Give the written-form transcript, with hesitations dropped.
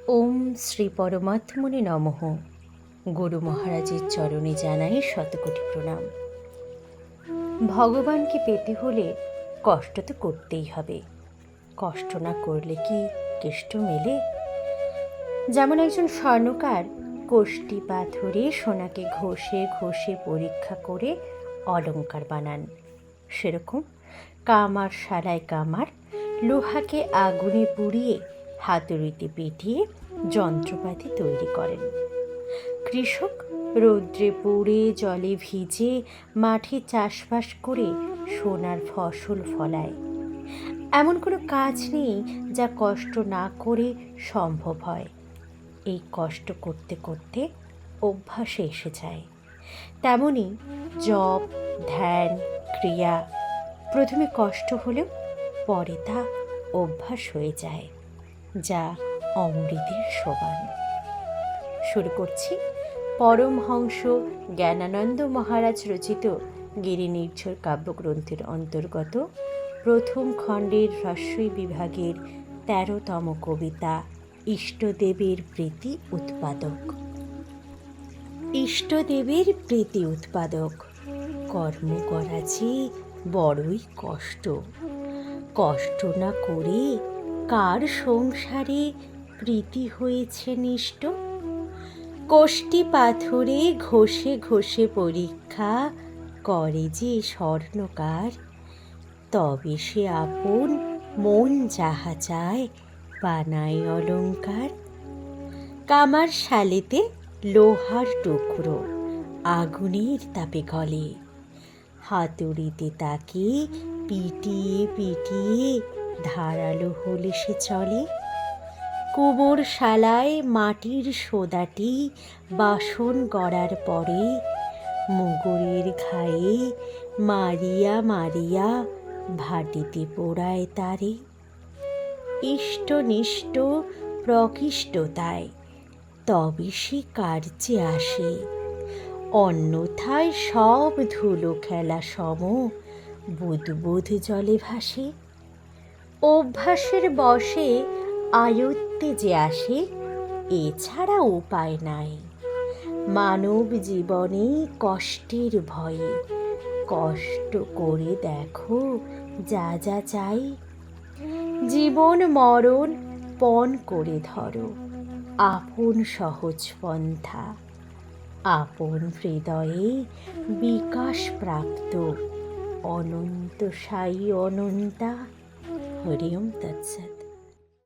ওম শ্রী পরমাত্মনে নমঃ। গুরু মহারাজের চরণে জানাই শতকোটি প্রণাম। ভগবানকে পেতে হলে কষ্ট তো করতেই হবে। কষ্ট না করলে কি কেষ্ট মেলে? যেমন একজন স্বর্ণকার কষ্টি পাথরে সোনাকে ঘষে ঘষে পরীক্ষা করে অলংকার বানান, সেরকম কামার শালায় কামার লোহাকে আগুনে পুড়িয়ে হাতুড়িতে পিটিয়ে যন্ত্রপাতি তৈরি করেন। কৃষক রৌদ্রে পুড়ে জলে ভিজে মাঠে চাষবাস করে সোনার ফসল ফলায়। এমন কোনো কাজ নেই যা কষ্ট না করে সম্ভব হয়। এই কষ্ট করতে করতে অভ্যাসে এসে যায়। তেমনি জপ, ধ্যান, ক্রিয়া প্রথমে কষ্ট হলেও পরে তা অভ্যাস হয়ে যায়, যা অমৃতের সমান। শুরু করছি পরমহংস জ্ঞানানন্দ মহারাজ রচিত গিরিনির্ঝর কাব্যগ্রন্থের অন্তর্গত প্রথম খণ্ডের হ্রস্বই বিভাগের ১৩তম কবিতা ইষ্টদেবের প্রীতি উৎপাদক। ইষ্টদেবের প্রীতি উৎপাদক কর্ম করা যে বড়ই কষ্ট। কষ্ট না করে কার সংসারে প্রীতি হয়েছে নিষ্ট? কষ্টি পাথরে ঘষে ঘষে পরীক্ষা করে যে স্বর্ণকার, তবে সে আপন মন যাহা চায় বানায় অলংকার। কামার শালেতে লোহার টুকরো আগুনের তাপে গলে, হাতুড়িতে তাকে পিটিয়ে পিটিয়ে ধারালো হলে সে চলে। কুমোর শালায় মাটির সোদাটি বাসন গড়ার পরে মুগুরের ঘায়ে মারিয়া মারিয়া ভাটিতে পোড়ায় তারে। ইষ্টনিষ্ট প্রকৃষ্টতায় তবে সে কার্যে আসে, অন্যথায় সব ধুলো খেলা সম বুদ্বুদ জলে ভাসে। অভ্যাসের বশে আয়ত্তে যে আসে, এছাড়া উপায় নাই। মানব জীবনে কষ্টের ভয়ে কষ্ট করে দেখো যা যা চাই। জীবন মরণ পণ করে ধরো আপন সহজ পন্থা, আপন হৃদয়ে বিকাশ প্রাপ্ত অনন্ত সাই অনন্তা। হরি ওম তৎসৎ।